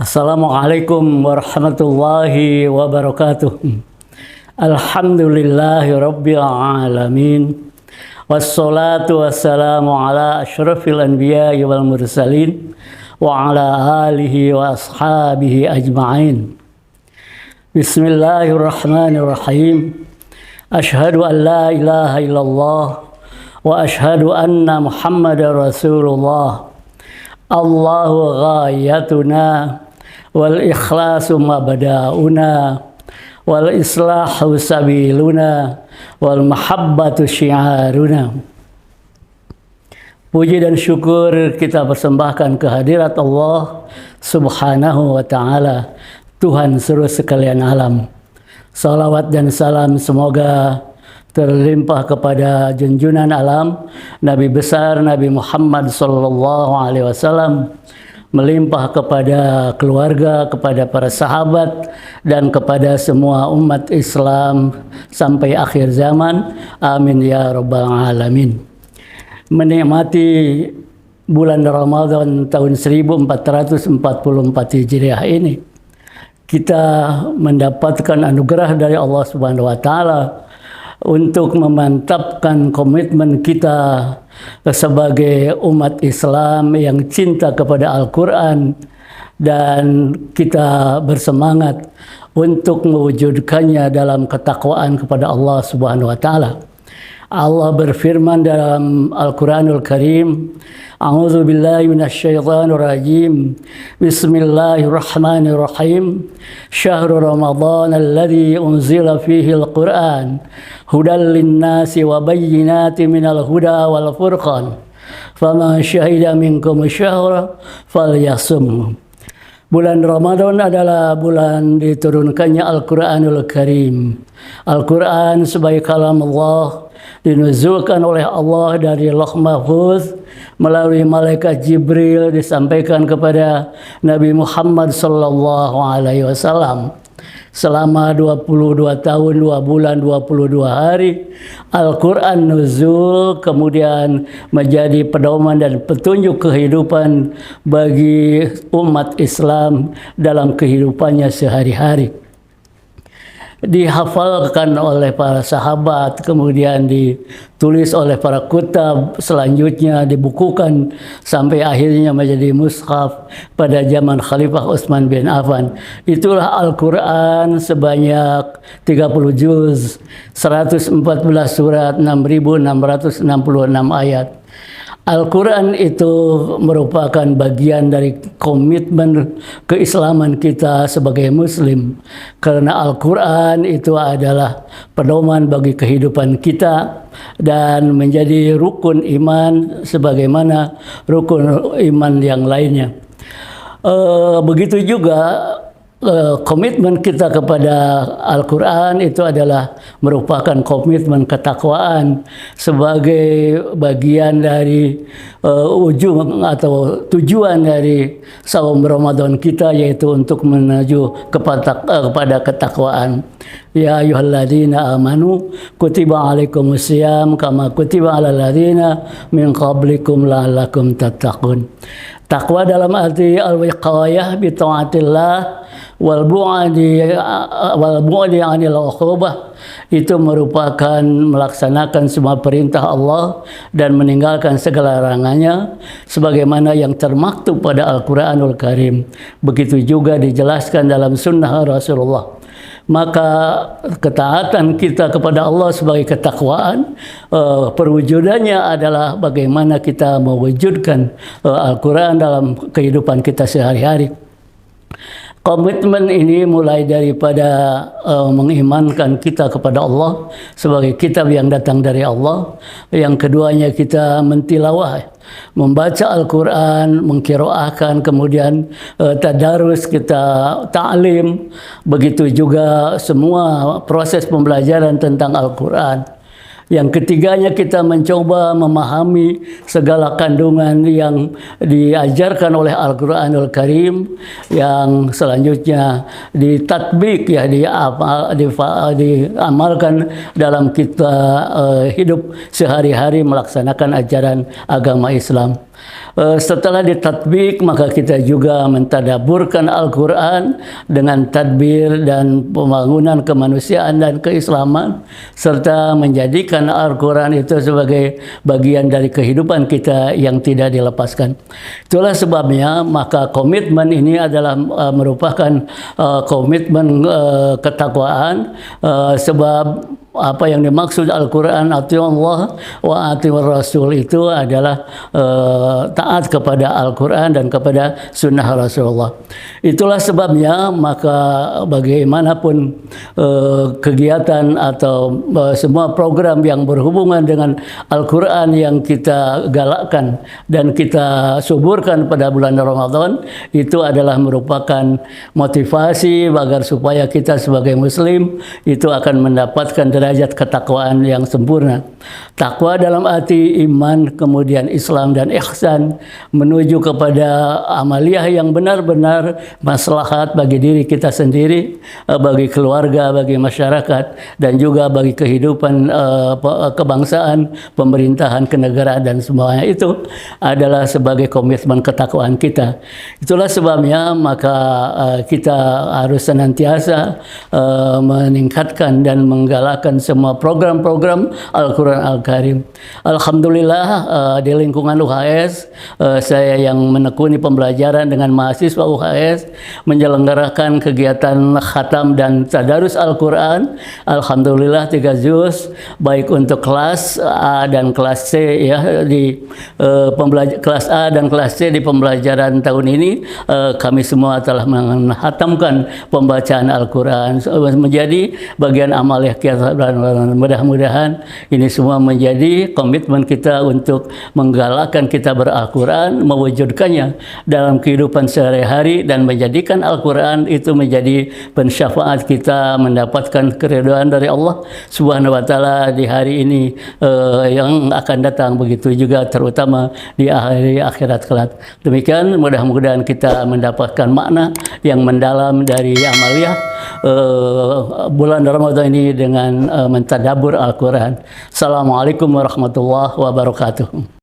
Assalamualaikum warahmatullahi wabarakatuh. Alhamdulillahi rabbil alamin. Wassalatu wassalamu ala asyrafil anbiya'i wal mursalin wa ala alihi wa ashabihi ajma'in. Bismillahirrahmanirrahim. Ashhadu an la ilaha illallah wa ashhadu anna Muhammadar Rasulullah. Allahu ghayatuna wal ikhlasu mabda'una wal islahu sabiluna wal mahabbatu syiaruna. Puji dan syukur kita persembahkan kehadirat Allah Subhanahu wa ta'ala, Tuhan seluruh sekalian alam. Salawat dan salam semoga terlimpah kepada junjungan alam Nabi besar Nabi Muhammad sallallahu alaihi wasallam, melimpah kepada keluarga, kepada para sahabat, dan kepada semua umat Islam sampai akhir zaman. Amin ya rabbal alamin. Menikmati bulan Ramadan tahun 1444 Hijriah ini, kita mendapatkan anugerah dari Allah Subhanahu wa taala untuk memantapkan komitmen kita sebagai umat Islam yang cinta kepada Al-Quran, dan kita bersemangat untuk mewujudkannya dalam ketakwaan kepada Allah Subhanahu wa taala. Allah berfirman dalam Al-Quranul Karim, A'udzu billahi minasyaitonir rajim. Bismillahirrahmanirrahim. Syahrul Ramadan alladzi unzila fihi al-Qur'an hudal lin-nasi wa bayyinatin minal huda wal furqan. Faman syahida minkum syahra falyasum. Bulan Ramadan adalah bulan diturunkannya Al-Quranul Karim. Al-Quran sebagai kalam Allah dinuzulkan oleh Allah dari Lauh Mahfuz melalui malaikat Jibril, disampaikan kepada Nabi Muhammad sallallahu alaihi wasallam. Selama 22 tahun, 2 bulan, 22 hari, Al-Quran nuzul, kemudian menjadi pedoman dan petunjuk kehidupan bagi umat Islam dalam kehidupannya sehari-hari. Dihafalkan oleh para sahabat, kemudian ditulis oleh para kutab, selanjutnya dibukukan sampai akhirnya menjadi mushaf pada zaman Khalifah Utsman bin Affan. Itulah Al-Quran sebanyak 30 juz, 114 surat, 6.666 ayat. Al-Quran itu merupakan bagian dari komitmen keislaman kita sebagai Muslim, karena Al-Quran itu adalah pedoman bagi kehidupan kita dan menjadi rukun iman sebagaimana rukun iman yang lainnya. Begitu juga komitmen kita kepada Al-Quran itu adalah merupakan komitmen ketakwaan sebagai bagian dari ujung atau tujuan dari saum Ramadan kita, yaitu untuk menuju kepada ketakwaan. Ya ayyuhalladzina amanu kutiba alaikumusiyam kama kutiba alal ladzina min qablikum la'allakum tattaqun. Takwa dalam arti al-wiqayah bi taatillah wal bu'di 'anil 'uqubah, itu merupakan melaksanakan semua perintah Allah dan meninggalkan segala larangannya sebagaimana yang termaktub pada Al-Qur'anul Karim. Begitu juga dijelaskan dalam sunnah Rasulullah. Maka ketaatan kita kepada Allah sebagai ketakwaan, perwujudannya adalah bagaimana kita mewujudkan Al-Quran dalam kehidupan kita sehari-hari. Komitmen ini mulai daripada mengimankan kita kepada Allah sebagai kitab yang datang dari Allah. Yang keduanya kita mentilawah, membaca Al-Quran, mengqiraahkan, kemudian tadarus, kita ta'lim. Begitu juga semua proses pembelajaran tentang Al-Quran. Yang ketiganya kita mencoba memahami segala kandungan yang diajarkan oleh Al-Quranul Karim, yang selanjutnya ditatbik, ya, diamalkan dalam kita hidup sehari-hari melaksanakan ajaran agama Islam. Setelah ditatbik, maka kita juga mentadaburkan Al-Quran dengan tadbir dan pembangunan kemanusiaan dan keislaman, serta menjadikan Al-Quran itu sebagai bagian dari kehidupan kita yang tidak dilepaskan. Itulah sebabnya maka komitmen ini adalah merupakan komitmen ketakwaan, sebab apa yang dimaksud Al-Quran, atiullah wa atiur Rasul, itu adalah taat kepada Al-Quran dan kepada sunnah Rasulullah. Itulah sebabnya maka bagaimanapun kegiatan atau semua program yang berhubungan dengan Al-Quran yang kita galakkan dan kita suburkan pada bulan Ramadan, itu adalah merupakan motivasi agar supaya kita sebagai muslim itu akan mendapatkan derajat ketakwaan yang sempurna. Takwa dalam arti iman, kemudian Islam dan ihsan, menuju kepada amaliyah yang benar-benar maslahat bagi diri kita sendiri, bagi keluarga, bagi masyarakat, dan juga bagi kehidupan kebangsaan, pemerintahan, kenegaraan, dan semuanya itu adalah sebagai komitmen ketakwaan kita. Itulah sebabnya maka kita harus senantiasa meningkatkan dan menggalakkan semua program-program Al-Quran Al-Karim. Alhamdulillah di lingkungan UHS saya yang menekuni pembelajaran dengan mahasiswa UHS menyelenggarakan kegiatan khatam dan tadarus Al-Quran. Alhamdulillah 3 juz, baik untuk kelas A dan kelas C ya, di kelas A dan kelas C di pembelajaran tahun ini kami semua telah menghatamkan pembacaan Al-Quran menjadi bagian amal yang kita. Mudah-mudahan ini semua menjadi komitmen kita untuk menggalakkan kita ber-Al-Quran, mewujudkannya dalam kehidupan sehari-hari, dan menjadikan Al-Quran itu menjadi pensyafaat kita mendapatkan keridhaan dari Allah Subhanahu wa Ta'ala di hari ini yang akan datang, begitu juga terutama di hari akhirat kelak. Demikian, mudah-mudahan kita mendapatkan makna yang mendalam dari amaliyah bulan Ramadan ini dengan mentadabur Al-Quran. Assalamualaikum warahmatullahi wabarakatuh.